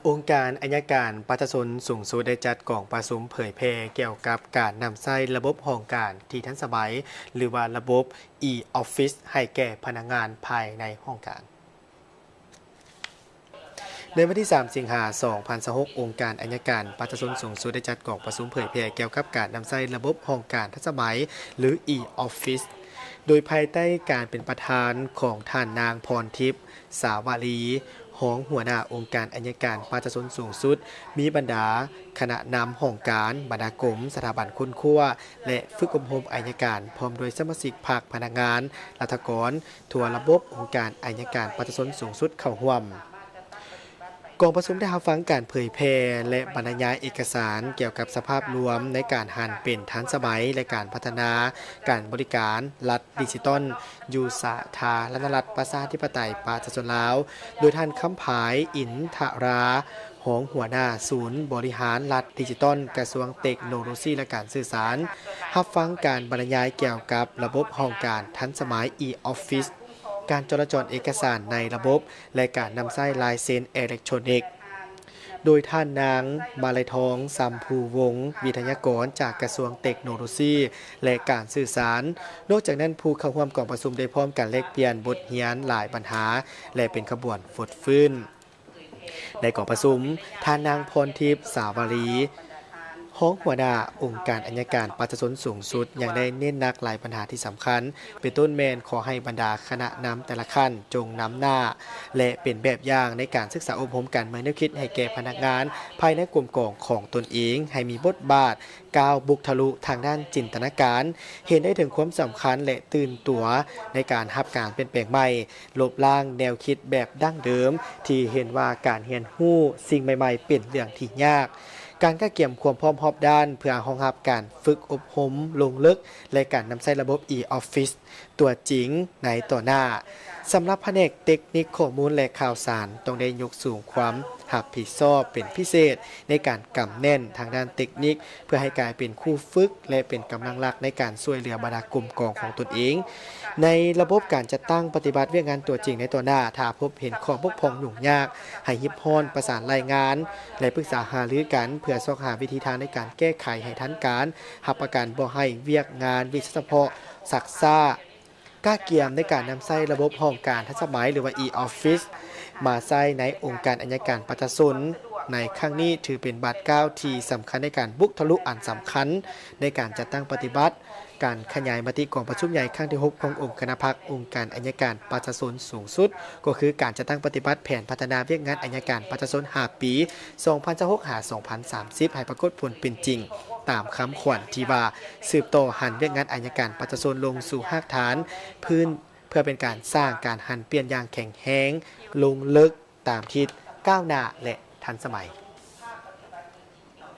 องค์การอัยการประชาชนสูงสุดได้จัดกล่องประชุมเผยแพร่เกี่ยวกับการนำใช้ระบบห้องการที่ทันสมัยหรือว่าระบบ e-office ให้แก่พนักงานภายในห้องการในวันที่ 3 สิงหาคม 2026 องค์การอัยการประชาชนสูงสุดได้จัดกล่องประชุมเผยแพร่เกี่ยวกับการนำใช้ระบบห้องการทันสมัยหรือ e-office โดยภายใต้การเป็นประธานของท่านนางพรทิพย์สาวารีรองหัวหน้าองค์การอัยการประชาชนสูงสุดมีบรรดาคณะนำห้องการบรรณาธิกรมสถาบันคุณครัวและฝึกอบรมอัยการพร้อมโดยสมาชิกภาคพนักงานรัฐกรทั่วระบบองค์การอัยการประชาชนสูงสุดเข้าร่วมกองประชุมได้รับฟังการเผยแพร่และบรรยายเอกสารเกี่ยวกับสภาพรวมในการหันเป็นทันสมัยและการพัฒนาการบริการรัฐดิจิตอลอยู่สาธารณรัฐประชาธิปไตยประชาชนลาวโดยท่านคำผายอินทรารองหัวหน้าศูนย์บริหารรัฐดิจิตอลกระทรวงเทคโนโลยีและการสื่อสารรับฟังการบรรยายเกี่ยวกับระบบห้องการทันสมัย e-officeการจราจรเอกสารในระบบและการนำใช้ลายเซ็นอิเล็กทรอนิกส์โดยท่านนางมาลัยทองสัมภูวงศ์วิทยากรจากกระทรวงเทคโนโลยีและการสื่อสารนอกจากนั้นผู้เข้าร่วมกองประชุมได้พร้อมกันแลกเปลี่ยนบทเรียนหลายปัญหาและเป็นขบวนฟดฟื้นในกองประชุมท่านนางพรทิพย์สาวารีรองหัวหน้าองค์การอัยการประชาชนสูงสุดยังได้เน้นหนักหลายปัญหาที่สำคัญเป็นต้นแมนขอให้บรรดาคณะนำแต่ละขั้นจงนำหน้าและเป็นแบบอย่างในการศึกษาอบรมการเมืองแนวคิดให้แก่พนักงานภายในกลุ่มกองของตนเองให้มีบทบาทก้าวบุกทะลุทางด้านจินตนาการเห็นได้ถึงความสำคัญและตื่นตัวในการรับการเปลี่ยนแปลงใหม่ลบล้างแนวคิดแบบดั้งเดิมที่เห็นว่าการเรียนรู้สิ่งใหม่ๆเป็นเรื่องที่ยากการก้าวเกี่ยมความพร้อมรอบด้านเพื่อรองรับการฝึกอบรมลงลึกและการนำใช้ระบบ e-office ตัวจริงในต่อหน้าสำหรับแผนกเทคนิคข้อมูลและข่าวสารต้องได้ยกสูงความรับผิดชอบเป็นพิเศษในการกำแน่นทางด้านเทคนิคเพื่อให้กลายเป็นคู่ฝึกและเป็นกำลังหลักในการช่วยเหลือบรรดากลุ่มกองของตนเองในระบบการจัดตั้งปฏิบัติเวียกงานตัวจริงในตัวหน้าถ้าพบเห็นข้อบกพร่องยุ่งยากให้ยิบฮ้อนประสานรายงานและปรึกษาหารือกันเพื่อสอกหาวิธีทางในการแก้ไขให้ทันการรับประกันบ่ให้เวียกงานวิเฉพาะซักซ่ากล้าเกียมในการนำใช้ระบบห้องการทันสมัยหรือว่า e-office มาใช้ในองค์การอัยการประชาชนในครั้งนี้ถือเป็นบาทก้าวที่สำคัญในการบุกทะลุอันสำคัญในการจัดตั้งปฏิบัติการขยายมติกองประชุมใหญ่ครั้งที่ 6 ขององค์คณะพรรคองค์การอัยการประชาชนสูงสุดก็คือการจัดตั้งปฏิบัติแผนพัฒนาเวียกงานอัยการประชาชน5 ปี 2026-2030 ให้ปรากฏผลเป็นจริงตามคำขวัญที่ว่าสืบต่อหันเวียกงานอัยการประชาชนลงสู่รากฐานพื้นเพื่อเป็นการสร้างการหันเปลี่ยนอย่างแข็งแรงลงลึกตามทิศก้าวหน้าและทันสมัย